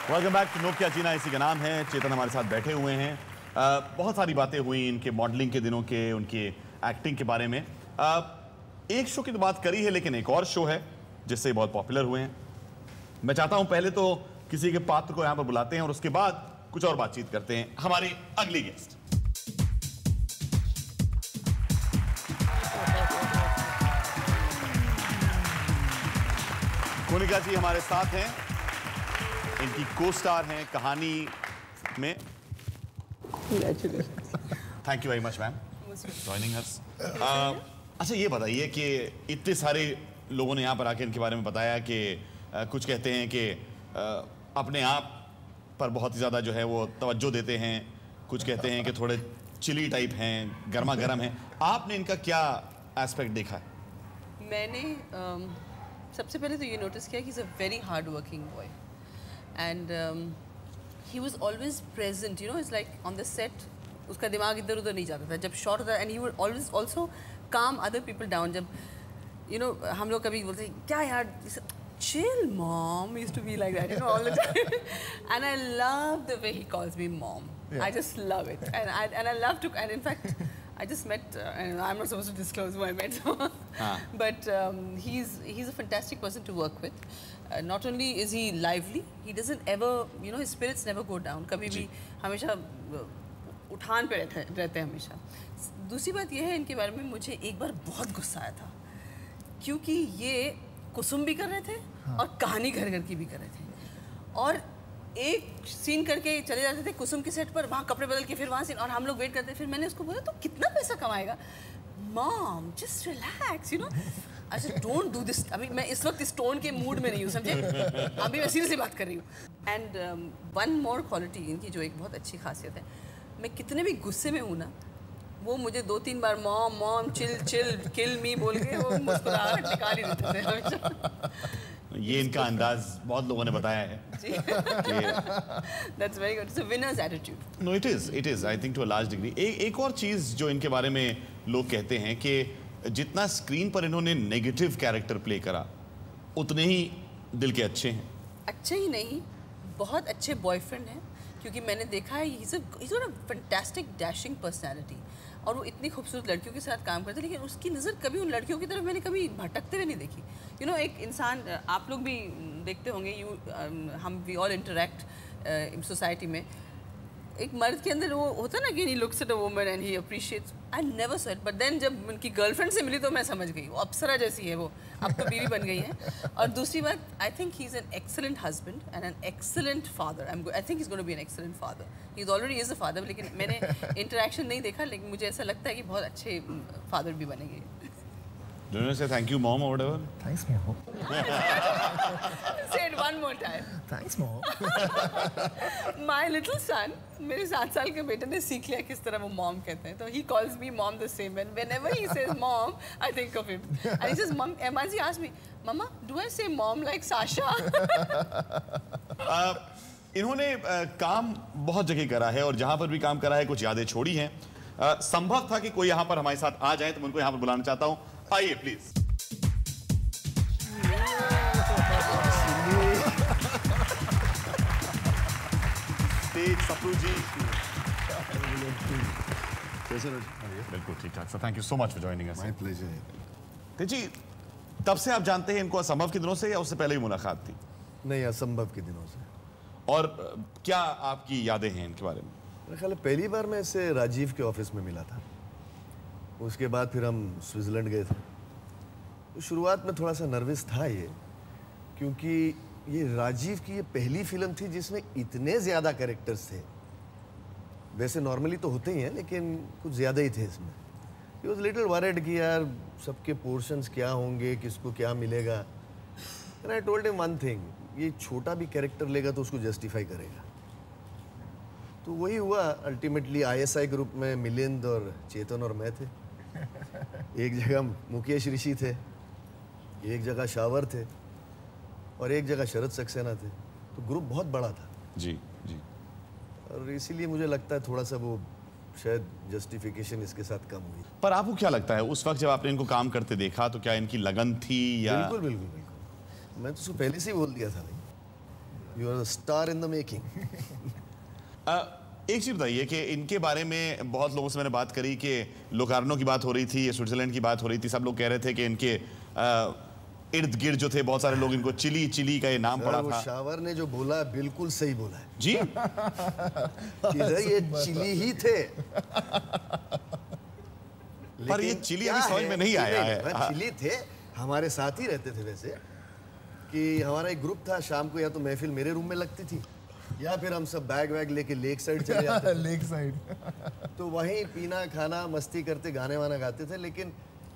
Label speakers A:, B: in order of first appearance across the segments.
A: Welcome back to Nokia जीना इसी का नाम है। चेतन हमारे साथ बैठे हुए हैं। बहुत सारी बातें हुई इनके मॉडलिंग के दिनों के, उनके एक्टिंग के बारे में। एक शो की तो बात करी है, लेकिन एक और शो है जिससे बहुत पॉपुलर हुए हैं। मैं चाहता हूं पहले तो किसी के पात्र को यहां पर बुलाते हैं और उसके बाद कुछ और बातचीत करते हैं। हमारी अगली गेस्ट कोनिका जी हमारे साथ हैं। इनकी को स्टार हैं कहानी में। Thank you very much ma'am joining us. अच्छा ये बताइए कि इतने सारे लोगों ने यहाँ पर आके इनके बारे में बताया कि कुछ कहते हैं कि अपने आप पर बहुत ही ज़्यादा जो है वो तवज्जो देते हैं, कुछ कहते हैं कि थोड़े चिली टाइप हैं, गर्मा गर्म हैं। आपने इनका क्या एस्पेक्ट देखा है?
B: मैंने सबसे पहले तो ये नोटिस किया कि is a very hard working boy and he was always present, you know, it's like on the set उसका दिमाग इधर उधर नहीं जाता था जब शॉट होता, and he would always also काम अदर पीपल डाउन। जब यू नो हम लोग कभी बोलते हैं क्या यार, chill mom, used to be like that, you know, all the time. And I love the way he calls me mom. Yeah. I just love it, and I love to, and in fact I just met and I'm not supposed to disclose who I met. But he's a fantastic person to work with. Not only is he lively, he doesn't ever, you know, his spirits never go down. कभी भी हमेशा उठान पे रहते हैं हमेशा। दूसरी बात यह है इनके बारे में, मुझे एक बार बहुत गुस्सा आया था क्योंकि ये कुसुम भी कर रहे थे और कहानी घर घर की भी कर रहे थे, और एक सीन करके चले जाते थे कुसुम के सेट पर, वहाँ कपड़े बदल के फिर वहाँ सीन, और हम लोग वेट करते। फिर मैंने उसको बोला तो कितना पैसा कमाएगा? Mom just relax, you know, I said don't do this. अभी मैं इस वक्त इस टोन के मूड में नहीं हूँ, समझे? अभी मैं सीरियसली बात कर रही हूँ। एंड वन मोर क्वालिटी इनकी जो एक बहुत अच्छी खासियत है, मैं कितने भी गुस्से में हूँ ना, वो मुझे 2-3 बार मॉम मॉम चिल चिल किल मी बोल के वो मुस्कुराहट निकाल ही देते थे हमेशा।
A: ये इनका अंदाज बहुत लोगों ने बताया है।
B: That's very good. It's a winner's attitude.
A: No, it is. I think to a large degree. एक और चीज जो इनके बारे में लोग कहते हैं कि जितना स्क्रीन पर इन्होंने नेगेटिव कैरेक्टर प्ले करा, उतने ही दिल के अच्छे हैं।
B: अच्छे ही नहीं, बहुत अच्छे बॉयफ्रेंड हैं, क्योंकि मैंने देखा है he's got a fantastic dashing personality, और वो इतनी खूबसूरत लड़कियों के साथ काम करते हैं, लेकिन उसकी नज़र कभी उन लड़कियों की तरफ मैंने कभी भटकते हुए नहीं देखी। यू नो, एक इंसान, आप लोग भी देखते होंगे, हम वी ऑल इंटरेक्ट सोसाइटी में, एक मर्द के अंदर वो होता है ना कि he looks at a woman and he appreciates. I never saw it, but then जब उनकी गर्लफ्रेंड से मिली तो मैं समझ गई, वो अप्सरा जैसी है, वो अब तो बीवी बन गई है। और दूसरी बात, I think he is an excellent husband and an excellent father. I think he is going to be an excellent father. He is already is a father, लेकिन मैंने इंटरेक्शन नहीं देखा, लेकिन मुझे ऐसा लगता है कि बहुत अच्छे फादर भी बनेंगे।
A: Do you want to say thank you, mom, or whatever?
C: Thanks, mom.
B: Say it one more time.
C: Thanks, mom.
B: My little son, मेरे 7 साल के बेटे ने सीख लिया किस तरह वो mom कहते हैं, तो he calls me mom the same, and whenever he says mom, I think of him. And he says, mom, Manzi asked me, Mama, do I say mom like Sasha?
A: इन्होंने काम बहुत जगह करा है, और जहां पर भी काम करा है कुछ यादें छोड़ी हैं। संभव था कि कोई यहां पर हमारे साथ आ जाए, तो मैं उनको यहां पर बुलाना चाहता हूं। आइए प्लीज। स्टेज सप्रू जी।
C: कैसे?
A: बिल्कुल ठीक ठाक sir, thank you so much for joining us.
C: My pleasure.
A: तेजी, तब से आप जानते हैं इनको असंभव के दिनों से, या उससे पहले ही मुलाकात थी?
C: नहीं, असंभव के दिनों से।
A: और क्या आपकी यादें हैं इनके बारे में?
C: मेरे ख्याल पहली बार मैं इससे राजीव के ऑफिस में मिला था, उसके बाद फिर हम स्विट्ज़रलैंड गए थे। तो शुरुआत में थोड़ा सा नर्वस था ये, क्योंकि ये राजीव की ये पहली फिल्म थी जिसमें इतने ज़्यादा कैरेक्टर्स थे। वैसे नॉर्मली तो होते ही हैं, लेकिन कुछ ज़्यादा ही थे इसमें। ही वॉज लिटिल वरिड कि यार सबके पोर्शंस क्या होंगे, किसको क्या मिलेगा। And I told him one thing, ये छोटा भी कैरेक्टर लेगा तो उसको जस्टिफाई करेगा। तो वही हुआ। अल्टीमेटली ISI ग्रुप में मिलिंद और चेतन और मैं थे, एक जगह मुकेश ऋषि थे, एक जगह शावर थे, और एक जगह शरद सक्सेना थे। तो ग्रुप बहुत बड़ा था
A: जी जी,
C: और इसीलिए मुझे लगता है थोड़ा सा वो शायद जस्टिफिकेशन इसके साथ कम हुई।
A: पर आपको क्या लगता है उस वक्त जब आपने इनको काम करते देखा, तो क्या इनकी लगन थी या?
C: बिल्कुल बिल्कुल बिल्कुल, मैं तो उसको पहले से ही बोल दिया था भाई, you are star in the making.
A: एक चीज बताइए कि इनके बारे में बहुत लोगों से मैंने बात करी कि लोकार्नो की बात हो रही थी, स्विट्जरलैंड की बात हो रही थी, सब लोग कह रहे थे कि इनके इर्द गिर्द जो थे बहुत सारे लोग इनको चिली चिली का ये नाम पड़ा था।
C: शावर ने जो बोला बिल्कुल सही बोला है
A: जी।
C: कि ये चिली ही थे।
A: पर ये चिली अभी समझ में नहीं आया है।
C: चिली थे, हमारे साथ ही रहते थे वैसे, कि हमारा एक ग्रुप था, शाम को या तो महफिल मेरे रूम में लगती थी या फिर हम सब बैग वैग लेके लेक साइड चले जाते थे।
D: Lake side.
C: तो वहीं पीना खाना मस्ती करते गाने वाना गाते थे। लेकिन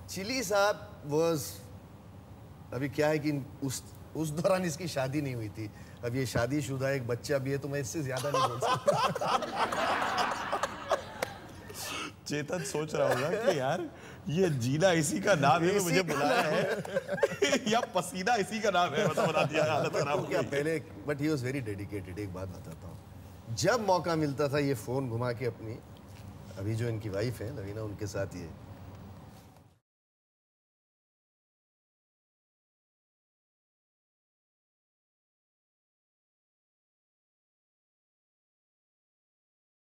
C: चिली साहब वाज, अभी क्या है कि उस दौरान इसकी शादी नहीं हुई थी, अब ये शादीशुदा एक बच्चा भी है, तो मैं इससे ज्यादा नहीं बोल सकता।
A: चेतन सोच रहा होगा कि यार ये जीना इसी का नाम है, मुझे बुलाया है या पसीना इसी का नाम है, मतलब बता दिया, हालत खराब हो
C: क्या
A: गई।
C: पहले, but he was very dedicated. एक बात बताता हूँ, जब मौका मिलता था ये फोन घुमा के अपनी, अभी जो इनकी वाइफ है लवीना, उनके साथ ये